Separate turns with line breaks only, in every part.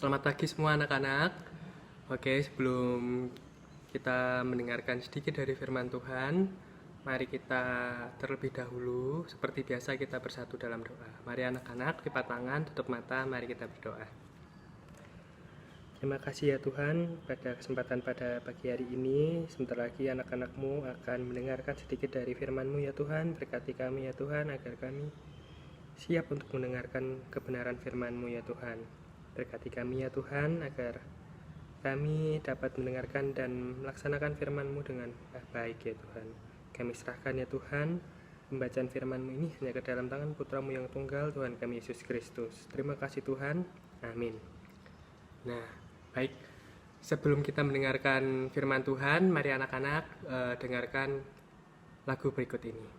Selamat pagi semua anak-anak. Oke, sebelum kita mendengarkan sedikit dari firman Tuhan, mari kita terlebih dahulu seperti biasa kita bersatu dalam doa. Mari anak-anak lipat tangan, tutup mata, mari kita berdoa. Terima kasih ya Tuhan pada kesempatan pada pagi hari ini. Sebentar lagi anak-anakmu akan mendengarkan sedikit dari firman-Mu ya Tuhan. Berkati kami ya Tuhan agar kami siap untuk mendengarkan kebenaran firman-Mu ya Tuhan. Berkati kami ya Tuhan agar kami dapat mendengarkan dan melaksanakan firman-Mu dengan baik ya Tuhan. Kami serahkan ya Tuhan pembacaan firman-Mu ini hanya ke dalam tangan Putra-Mu yang tunggal, Tuhan kami Yesus Kristus. Terima kasih Tuhan. Amin. Nah, baik. Sebelum kita mendengarkan firman Tuhan, mari anak-anak dengarkan lagu berikut ini.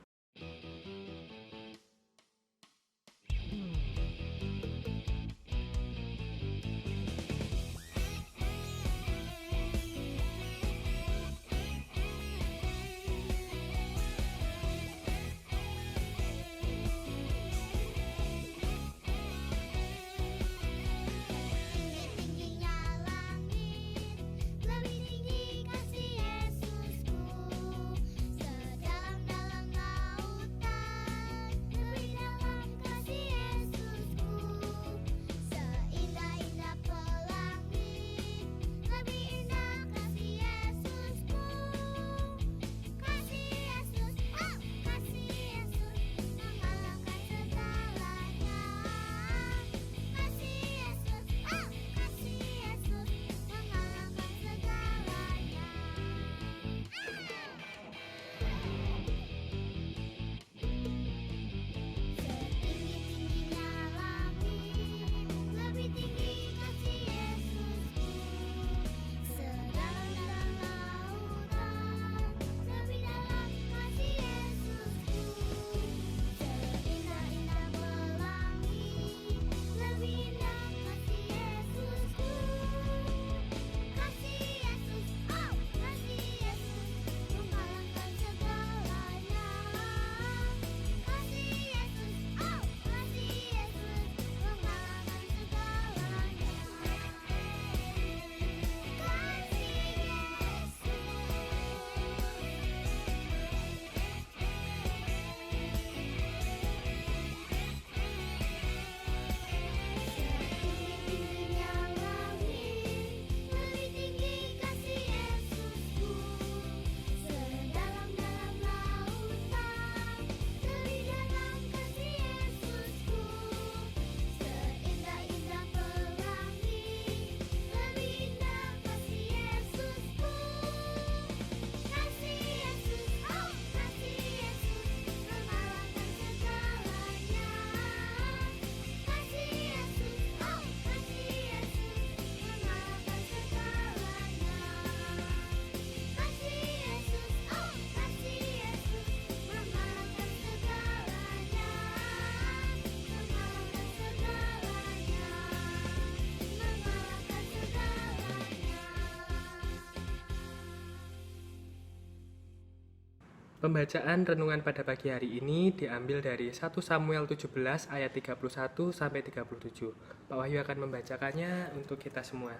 Pembacaan renungan pada pagi hari ini diambil dari 1 Samuel 17 ayat 31 sampai 37. Pak Wahyu akan membacakannya untuk kita semua.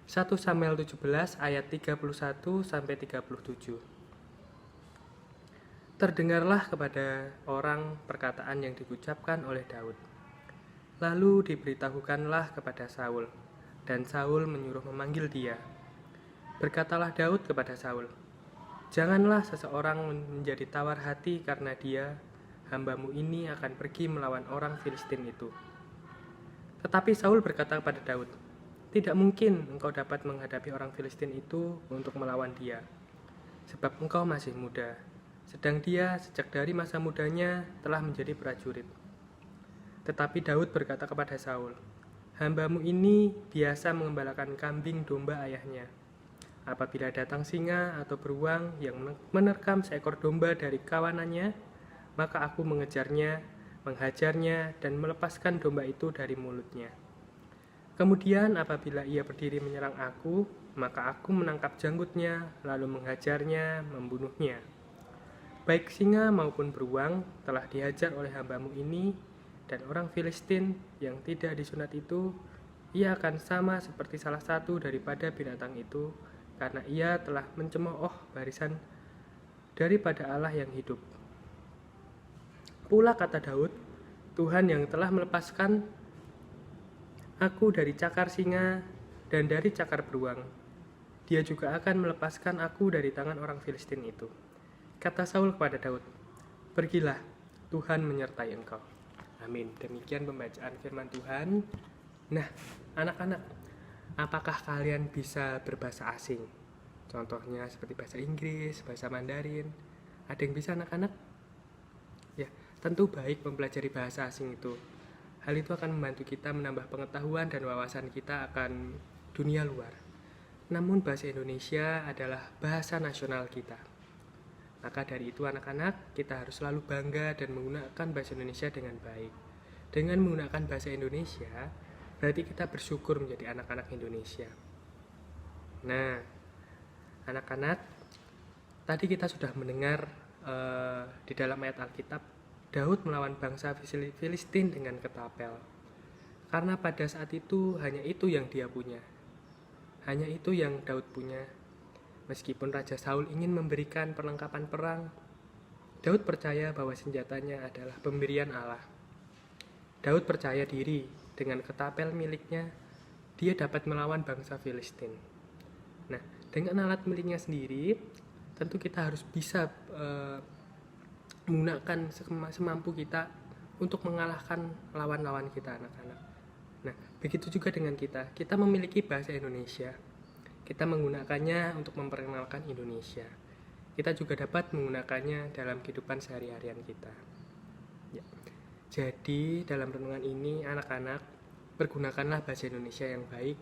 1 Samuel 17 ayat 31 sampai 37. Terdengarlah kepada orang perkataan yang diucapkan oleh Daud. Lalu diberitahukanlah kepada Saul, dan Saul menyuruh memanggil dia. Berkatalah Daud kepada Saul, "Janganlah seseorang menjadi tawar hati karena dia, hambamu ini akan pergi melawan orang Filistin itu." Tetapi Saul berkata kepada Daud, "Tidak mungkin engkau dapat menghadapi orang Filistin itu untuk melawan dia, sebab engkau masih muda, sedang dia sejak dari masa mudanya telah menjadi prajurit." Tetapi Daud berkata kepada Saul, "Hambamu ini biasa mengembalakan kambing domba ayahnya. Apabila datang singa atau beruang yang menerkam seekor domba dari kawanannya, maka aku mengejarnya, menghajarnya, dan melepaskan domba itu dari mulutnya. Kemudian apabila ia berdiri menyerang aku, maka aku menangkap janggutnya, lalu menghajarnya, membunuhnya. Baik singa maupun beruang telah dihajar oleh hambamu ini, dan orang Filistin yang tidak disunat itu Ia akan sama seperti salah satu daripada binatang itu, karena ia telah mencemooh barisan daripada Allah yang hidup. Pula kata Daud, Tuhan yang telah melepaskan aku dari cakar singa dan dari cakar beruang. Dia juga akan melepaskan aku dari tangan orang Filistin itu. Kata Saul kepada Daud, pergilah, Tuhan menyertai engkau. Amin. Demikian pembacaan firman Tuhan. Nah, anak-anak, apakah kalian bisa berbahasa asing? Contohnya seperti bahasa Inggris, bahasa Mandarin. Ada yang bisa, anak-anak? Ya, tentu baik mempelajari bahasa asing itu. Hal itu akan membantu kita menambah pengetahuan dan wawasan kita akan dunia luar. Namun bahasa Indonesia adalah bahasa nasional kita. Maka dari itu anak-anak, kita harus selalu bangga dan menggunakan bahasa Indonesia dengan baik. Dengan menggunakan bahasa Indonesia, berarti kita bersyukur menjadi anak-anak Indonesia. Nah, anak-anak, tadi kita sudah mendengar di dalam ayat Alkitab, Daud melawan bangsa Filistin dengan ketapel. Karena pada saat itu hanya itu yang dia punya. Hanya itu yang Daud punya. Meskipun Raja Saul ingin memberikan perlengkapan perang, Daud percaya bahwa senjatanya adalah pemberian Allah. Daud percaya diri dengan ketapel miliknya, dia dapat melawan bangsa Filistin. Nah, dengan alat miliknya sendiri, tentu kita harus bisa menggunakan semampu kita untuk mengalahkan lawan-lawan kita, anak-anak. Nah, begitu juga dengan kita. Kita memiliki bahasa Indonesia. Kita menggunakannya untuk memperkenalkan Indonesia. Kita juga dapat menggunakannya dalam kehidupan sehari-harian kita. Ya. Jadi, dalam renungan ini, anak-anak, pergunakanlah bahasa Indonesia yang baik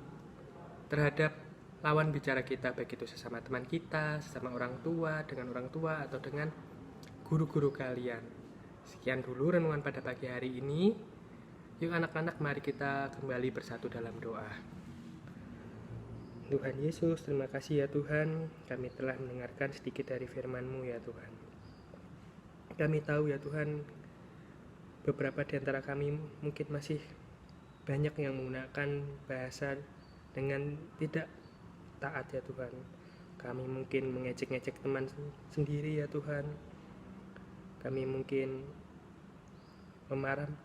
terhadap lawan bicara kita, baik itu sesama teman kita, sesama orang tua, dengan orang tua, atau dengan guru-guru kalian. Sekian dulu renungan pada pagi hari ini. Yuk anak-anak, mari kita kembali bersatu dalam doa. Tuhan Yesus, terima kasih ya Tuhan, kami telah mendengarkan sedikit dari firman-Mu ya Tuhan. Kami tahu ya Tuhan, beberapa di antara kami mungkin masih banyak yang menggunakan bahasa dengan tidak taat ya Tuhan. Kami mungkin mengejek-ngejek teman sendiri ya Tuhan. Kami mungkin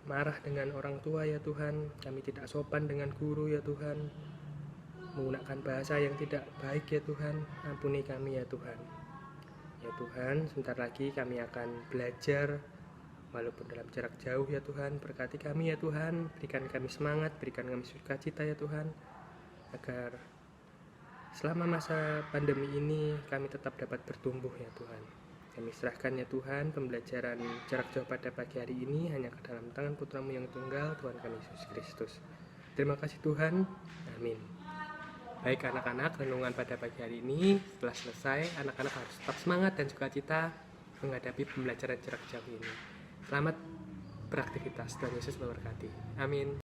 marah dengan orang tua ya Tuhan. Kami tidak sopan dengan guru ya Tuhan. Menggunakan bahasa yang tidak baik ya Tuhan. Ampuni kami ya Tuhan. Ya Tuhan, sebentar lagi kami akan belajar walaupun dalam jarak jauh ya Tuhan. Berkati kami ya Tuhan, berikan kami semangat, berikan kami sukacita ya Tuhan, agar selama masa pandemi ini kami tetap dapat bertumbuh ya Tuhan. Kami serahkan ya Tuhan pembelajaran jarak jauh pada pagi hari ini hanya ke dalam tangan Putra-Mu yang tunggal, Tuhan kami Yesus Kristus. Terima kasih Tuhan, amin. Baik anak-anak, renungan pada pagi hari ini setelah selesai, anak-anak harus tetap semangat dan sukacita menghadapi pembelajaran jarak jauh ini. Selamat beraktivitas, Tuhan Yesus memberkati. Amin.